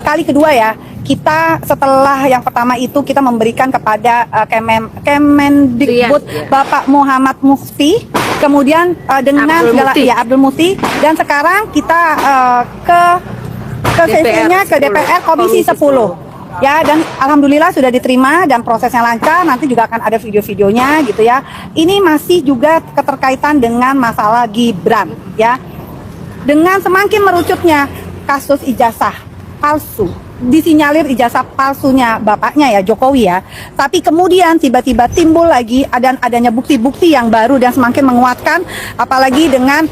kali kedua ya, kita setelah yang pertama itu kita memberikan kepada Kemendikbud Bapak Muhammad Mufti, kemudian dengan Abdul Mufti, dan sekarang kita ke sesinya ke DPR Komisi 10. Ya, dan alhamdulillah sudah diterima dan prosesnya lancar. Nanti juga akan ada video-videonya gitu ya. Ini masih juga keterkaitan dengan masalah Gibran ya. Dengan semakin merucutnya kasus ijazah palsu, disinyalir ijazah palsunya bapaknya ya, Jokowi ya. Tapi kemudian tiba-tiba timbul lagi adanya bukti-bukti yang baru dan semakin menguatkan, apalagi dengan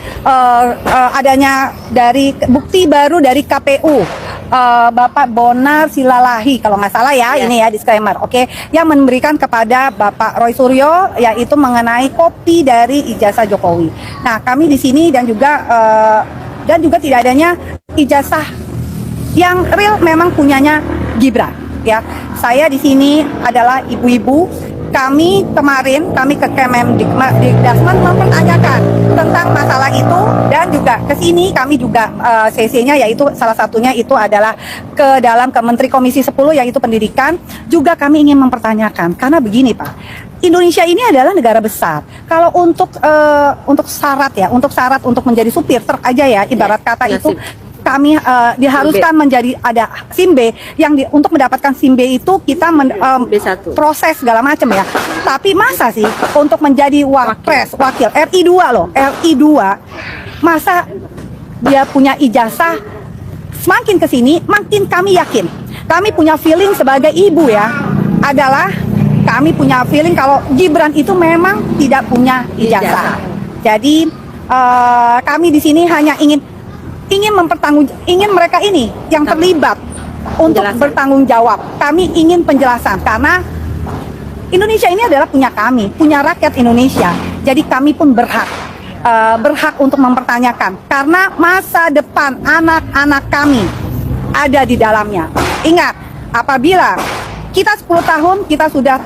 adanya dari bukti baru dari KPU. Bapak Bonar Silalahi kalau nggak salah ya, ini ya disclaimer, oke, yang memberikan kepada Bapak Roy Suryo yaitu mengenai kopi dari ijazah Jokowi. Nah, kami di sini dan juga tidak adanya ijazah yang real memang punyanya Gibran ya. Saya di sini adalah ibu-ibu. Kami ke Kemendikbud mempertanyakan tentang masalah itu, dan juga ke sini kami juga CC-nya yaitu salah satunya itu adalah ke dalam Menteri Komisi 10 yaitu pendidikan. Juga kami ingin mempertanyakan karena begini Pak, Indonesia ini adalah negara besar. Kalau untuk syarat untuk menjadi supir truk aja ya, ibarat kata itu kami diharuskan menjadi ada SIM B yang untuk mendapatkan SIM B itu kita proses segala macam ya. Tapi masa sih untuk menjadi wakil RI 2 loh, RI 2 masa dia punya ijazah? Semakin kesini makin kami yakin, kami punya feeling sebagai ibu ya, adalah kami punya feeling kalau Gibran itu memang tidak punya ijazah. Jadi kami di sini hanya ingin mereka ini yang terlibat untuk bertanggung jawab. Kami ingin penjelasan karena Indonesia ini adalah punya kami, punya rakyat Indonesia. Jadi kami pun berhak untuk mempertanyakan karena masa depan anak-anak kami ada di dalamnya. Ingat, apabila kita 10 tahun kita sudah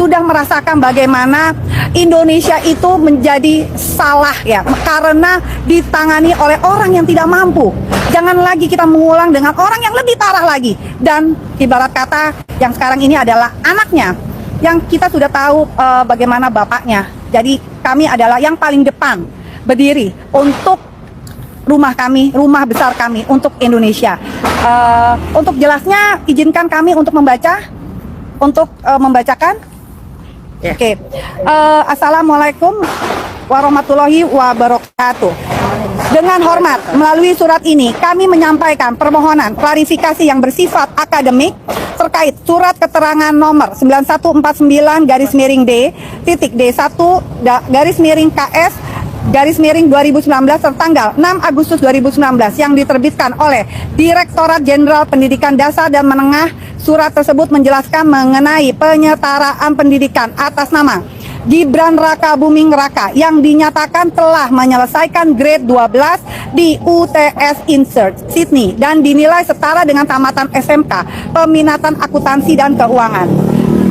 merasakan bagaimana Indonesia itu menjadi salah ya, karena ditangani oleh orang yang tidak mampu. Jangan lagi kita mengulang dengan orang yang lebih parah lagi. Dan ibarat kata yang sekarang ini adalah anaknya, yang kita sudah tahu bagaimana bapaknya. Jadi kami adalah yang paling depan berdiri untuk rumah kami, rumah besar kami, untuk Indonesia. Untuk jelasnya izinkan kami untuk membacakan. Oke. Assalamualaikum warahmatullahi wabarakatuh. Dengan hormat, melalui surat ini kami menyampaikan permohonan klarifikasi yang bersifat akademik terkait surat keterangan nomor 9149-D-D1-KS-2019 tertanggal 6 Agustus 2019 yang diterbitkan oleh Direktorat Jenderal Pendidikan Dasar dan Menengah. Surat tersebut menjelaskan mengenai penyetaraan pendidikan atas nama Gibran Raka Buming Raka yang dinyatakan telah menyelesaikan grade 12 di UTS Insert Sydney dan dinilai setara dengan tamatan SMK peminatan akuntansi dan keuangan.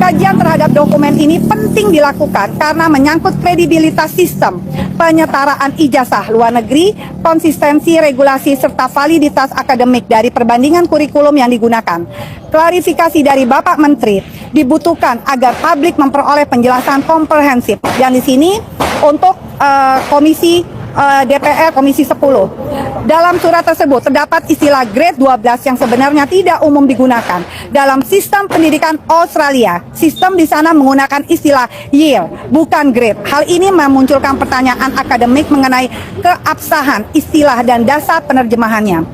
Kajian terhadap dokumen ini penting dilakukan karena menyangkut kredibilitas sistem penyetaraan ijazah luar negeri, konsistensi regulasi serta validitas akademik dari perbandingan kurikulum yang digunakan. Klarifikasi dari Bapak Menteri dibutuhkan agar publik memperoleh penjelasan komprehensif. Dan di sini untuk DPR Komisi 10. Dalam surat tersebut terdapat istilah grade 12 yang sebenarnya tidak umum digunakan dalam sistem pendidikan Australia. Sistem di sana menggunakan istilah year, bukan grade. Hal ini memunculkan pertanyaan akademik mengenai keabsahan istilah dan dasar penerjemahannya.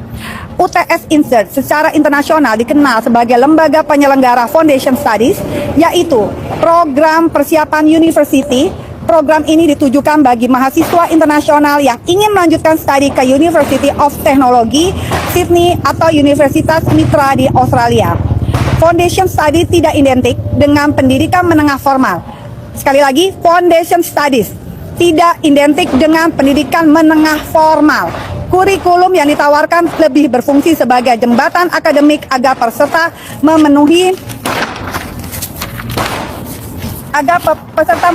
UTS Insert secara internasional dikenal sebagai lembaga penyelenggara Foundation Studies, yaitu program persiapan university. Program ini ditujukan bagi mahasiswa internasional yang ingin melanjutkan studi ke University of Technology Sydney atau Universitas Mitra di Australia. Foundation Study tidak identik dengan pendidikan menengah formal. Sekali lagi, Foundation Studies tidak identik dengan pendidikan menengah formal. Kurikulum yang ditawarkan lebih berfungsi sebagai jembatan akademik agar peserta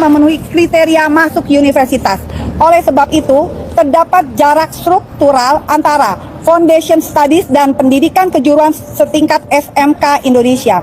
memenuhi kriteria masuk universitas. Oleh sebab itu, terdapat jarak struktural antara Foundation Studies dan Pendidikan Kejuruan setingkat SMK Indonesia.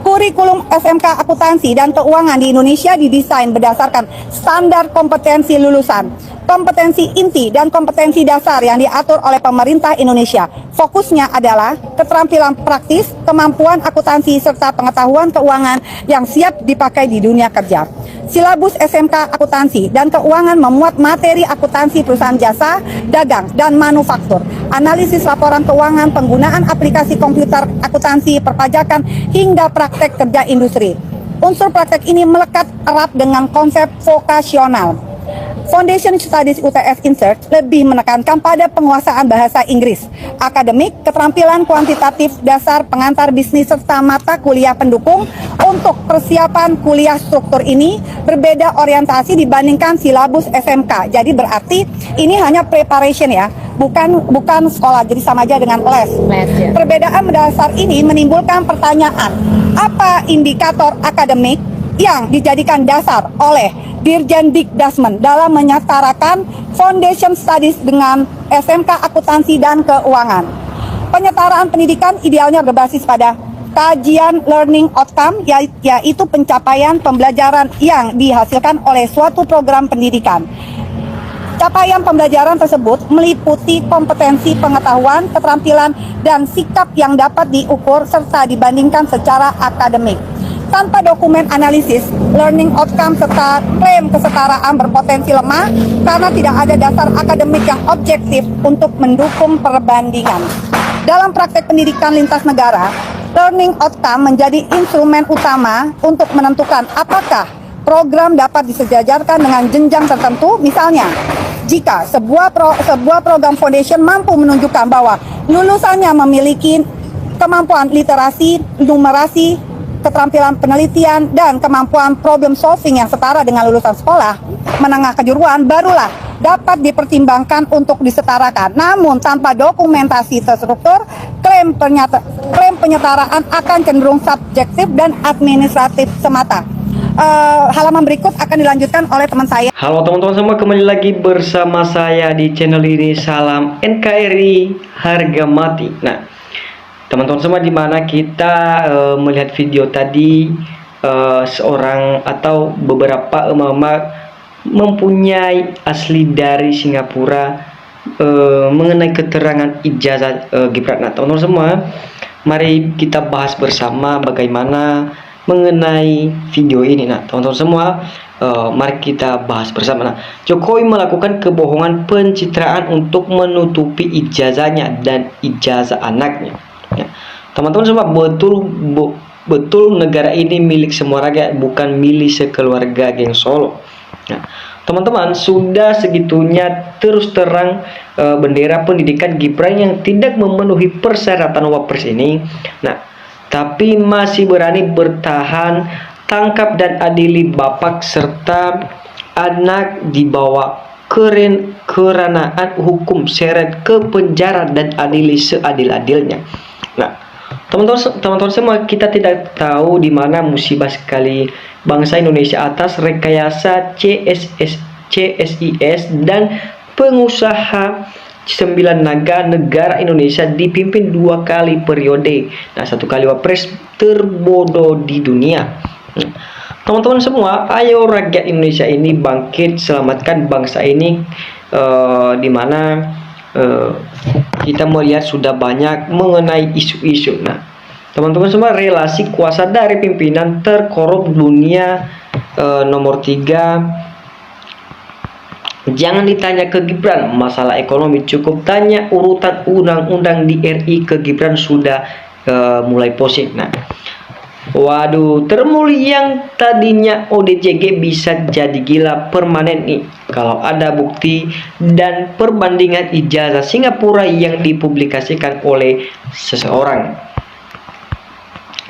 Kurikulum SMK Akuntansi dan Keuangan di Indonesia didesain berdasarkan standar kompetensi lulusan, kompetensi inti dan kompetensi dasar yang diatur oleh pemerintah Indonesia. Fokusnya adalah keterampilan praktis, kemampuan akuntansi, serta pengetahuan keuangan yang siap dipakai di dunia kerja. Silabus SMK Akuntansi dan Keuangan memuat materi akuntansi perusahaan jasa, dagang, dan manufaktur, analisis laporan keuangan, penggunaan aplikasi komputer akuntansi, perpajakan, hingga praktek kerja industri. Unsur praktek ini melekat erat dengan konsep vokasional. Foundation Studies UTS Insert lebih menekankan pada penguasaan bahasa Inggris, akademik, keterampilan kuantitatif dasar, pengantar bisnis, serta mata kuliah pendukung. Untuk persiapan kuliah struktur ini berbeda orientasi dibandingkan silabus SMK. Jadi berarti ini hanya preparation ya, bukan sekolah, jadi sama aja dengan les. Ya. Perbedaan mendasar ini menimbulkan pertanyaan, apa indikator akademik yang dijadikan dasar oleh Dirjen Dikdasmen dalam menyetarakan Foundation Studies dengan SMK Akuntansi dan Keuangan. Penyetaraan pendidikan idealnya berbasis pada kajian learning outcome, yaitu pencapaian pembelajaran yang dihasilkan oleh suatu program pendidikan. Capaian pembelajaran tersebut meliputi kompetensi, pengetahuan, keterampilan, dan sikap yang dapat diukur serta dibandingkan secara akademik. Tanpa dokumen analisis, learning outcome serta klaim kesetaraan berpotensi lemah karena tidak ada dasar akademik yang objektif untuk mendukung perbandingan. Dalam praktek pendidikan lintas negara, learning outcome menjadi instrumen utama untuk menentukan apakah program dapat disejajarkan dengan jenjang tertentu. Misalnya, jika sebuah program foundation mampu menunjukkan bahwa lulusannya memiliki kemampuan literasi, numerasi, keterampilan penelitian, dan kemampuan problem solving yang setara dengan lulusan sekolah menengah kejuruan, barulah dapat dipertimbangkan untuk disetarakan. Namun tanpa dokumentasi terstruktur, klaim penyetaraan akan cenderung subjektif dan administratif semata. Halaman berikut akan dilanjutkan oleh teman saya. Halo teman-teman semua, kembali lagi bersama saya di channel ini. Salam NKRI harga mati. Nah, teman-teman semua, dimana kita melihat video tadi, seorang atau beberapa emak-emak mempunyai asli dari Singapura mengenai keterangan ijazah Gibran. Nah, teman-teman semua, mari kita bahas bersama bagaimana mengenai video ini. Nah, teman-teman semua, mari kita bahas bersama. Nah, Jokowi melakukan kebohongan pencitraan untuk menutupi ijazahnya dan ijazah anaknya. Teman-teman semua, betul negara ini milik semua rakyat, bukan milik sekeluarga geng Solo. Nah, teman-teman, sudah segitunya terus terang bendera pendidikan Gibran yang tidak memenuhi persyaratan Wapres ini. Nah, tapi masih berani bertahan, tangkap dan adili bapak serta anak dibawa keranaan hukum, seret ke penjara dan adili seadil-adilnya. Nah, teman-teman semua, kita tidak tahu di mana musibah sekali bangsa Indonesia atas rekayasa CSIS dan pengusaha 9 negara Indonesia dipimpin 2 kali periode. Nah, 1 kali Wapres terbodoh di dunia. Teman-teman semua, ayo rakyat Indonesia ini bangkit, selamatkan bangsa ini, di mana kita melihat sudah banyak mengenai isu-isu. Nah, teman-teman semua, relasi kuasa dari pimpinan terkorup dunia nomor 3. Jangan ditanya ke Gibran masalah ekonomi, cukup tanya urutan undang-undang di RI ke Gibran sudah mulai pusing. Nah, waduh, termuli yang tadinya ODJG bisa jadi gila permanen nih kalau ada bukti dan perbandingan ijazah Singapura yang dipublikasikan oleh seseorang.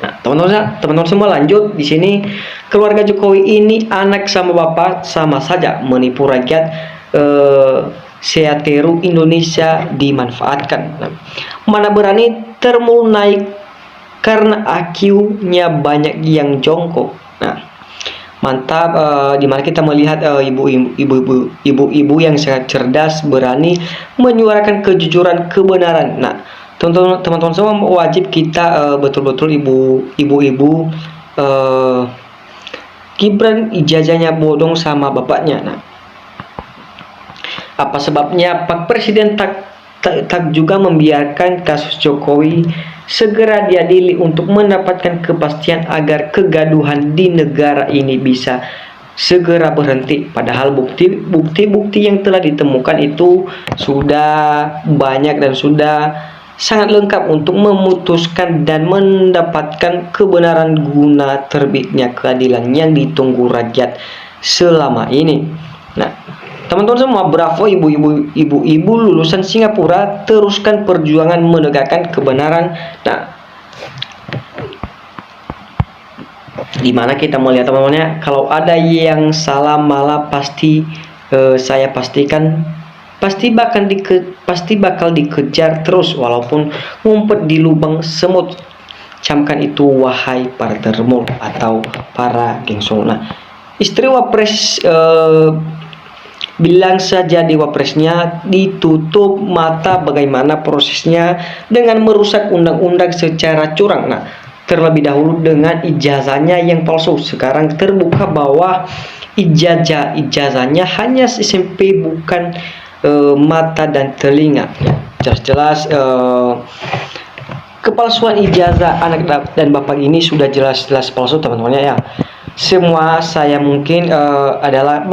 Nah, teman-teman semua, lanjut di sini. Keluarga Jokowi ini anak sama bapak sama saja menipu rakyat. Seateru Indonesia dimanfaatkan. Nah, mana berani termul naik karena IQ-nya banyak yang jongkok. Nah, mantap, di mana kita melihat ibu-ibu yang sangat cerdas, berani menyuarakan kejujuran, kebenaran. Nah, teman-teman semua, wajib kita betul-betul ibu-ibu Gibran ijazahnya bodong sama bapaknya. Nah, apa sebabnya Pak Presiden tak juga membiarkan kasus Jokowi segera diadili untuk mendapatkan kepastian agar kegaduhan di negara ini bisa segera berhenti. Padahal bukti-bukti yang telah ditemukan itu sudah banyak dan sudah sangat lengkap untuk memutuskan dan mendapatkan kebenaran guna terbitnya keadilan yang ditunggu rakyat selama ini. Nah, teman-teman semua, bravo ibu-ibu lulusan Singapura, teruskan perjuangan menegakkan kebenaran. Nah, dimana kita melihat teman-temannya, kalau ada yang salah malah pasti saya pastikan pasti bakal dikejar terus walaupun ngumpet di lubang semut. Camkan itu wahai para termul atau para gengsol. Nah, istri Wapres bilang saja di Wapresnya ditutup mata bagaimana prosesnya dengan merusak undang-undang secara curang. Nah, terlebih dahulu dengan ijazahnya yang palsu. Sekarang terbuka bahwa ijazahnya hanya SMP, bukan mata dan telinga. Ya, jelas-jelas kepalsuan ijazah anak dan bapak ini sudah jelas-jelas palsu, teman-temannya ya. Semua saya mungkin adalah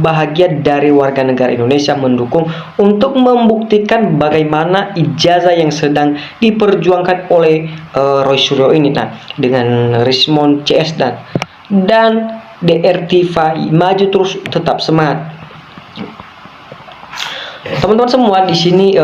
bahagia dari warga negara Indonesia mendukung untuk membuktikan bagaimana ijazah yang sedang diperjuangkan oleh Roy Suryo ini. Nah, dengan Rismond CS dan DRT maju terus, tetap semangat. Teman-teman semua di sini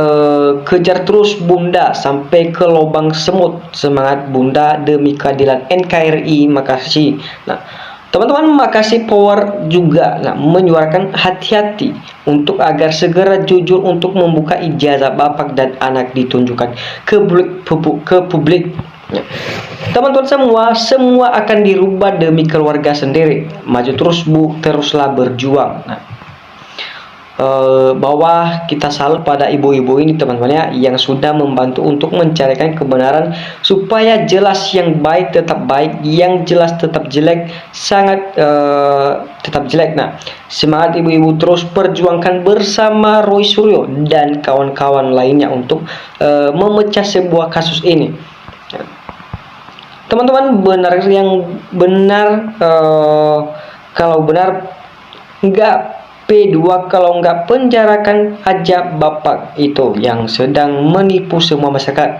kejar terus Bunda sampai ke lubang semut. Semangat Bunda demi keadilan NKRI. Makasih. Nah, teman-teman, makasih Power juga menyuarakan hati-hati untuk agar segera jujur untuk membuka ijazah bapak dan anak ditunjukkan ke publik. Teman-teman semua akan dirubah demi keluarga sendiri. Maju terus Bu, teruslah berjuang. Nah, bahwa kita salut pada ibu-ibu ini, teman-teman ya, yang sudah membantu untuk mencarikan kebenaran supaya jelas yang baik tetap baik, yang jelas tetap jelek sangat tetap jelek. Nah, semangat ibu-ibu, terus perjuangkan bersama Roy Suryo dan kawan-kawan lainnya untuk memecah sebuah kasus ini. Teman-teman, kalau benar enggak P2, kalau enggak penjarakan aja bapak itu yang sedang menipu semua masyarakat.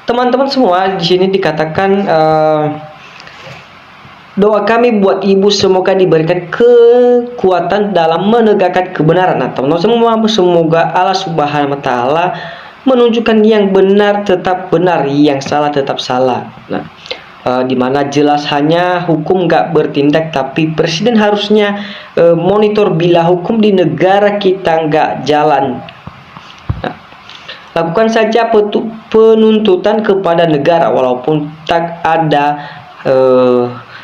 Teman-teman semua, di sini dikatakan doa kami buat ibu semoga diberikan kekuatan dalam menegakkan kebenaran. Nah, teman-teman semua, semoga Allah Subhanahu wa taala menunjukkan yang benar tetap benar, yang salah tetap salah. Nah, dimana jelas hanya hukum nggak bertindak, tapi presiden harusnya monitor bila hukum di negara kita nggak jalan. Nah, lakukan saja penuntutan kepada negara walaupun tak ada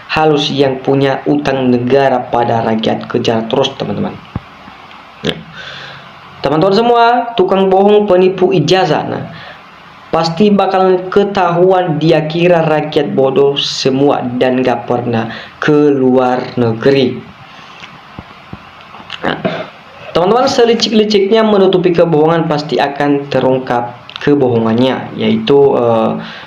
halus yang punya utang negara pada rakyat. Kejar terus, teman-teman. Teman-teman semua, tukang bohong, penipu ijazah, nah pasti bakal ketahuan dia kira rakyat bodoh semua dan gak pernah ke luar negeri. Nah, teman-teman, selicik-liciknya menutupi kebohongan pasti akan terungkap kebohongannya, yaitu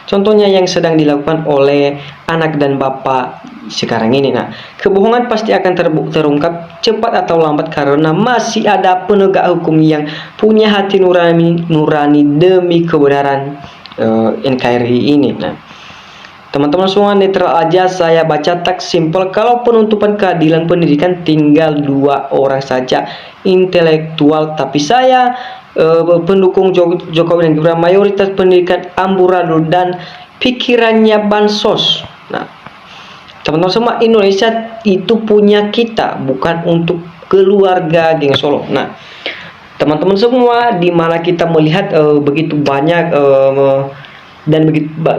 contohnya yang sedang dilakukan oleh anak dan bapak sekarang ini. Nah, kebohongan pasti akan terungkap cepat atau lambat karena masih ada penegak hukum yang punya hati nurani demi kebenaran NKRI ini. Nah, teman-teman semua, netral aja saya baca teks simpel. Kalau penutupan keadilan pendidikan tinggal 2 orang saja intelektual, tapi saya pendukung Jokowi dan Gibran mayoritas pendidikan amburadul dan pikirannya bansos. Nah, teman-teman semua, Indonesia itu punya kita, bukan untuk keluarga geng Solo. Nah, teman-teman semua, di mana kita melihat begitu banyak dan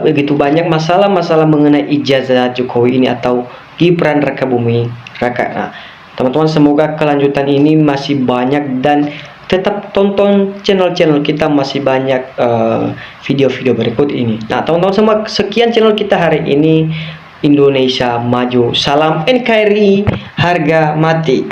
begitu banyak masalah-masalah mengenai ijazah Jokowi ini atau Gibran Rakabuming Raka. Nah, teman-teman, semoga kelanjutan ini masih banyak dan tetap tonton channel-channel kita, masih banyak video-video berikut ini. Nah, teman-teman semua, sekian channel kita hari ini. Indonesia Maju, salam NKRI, harga mati.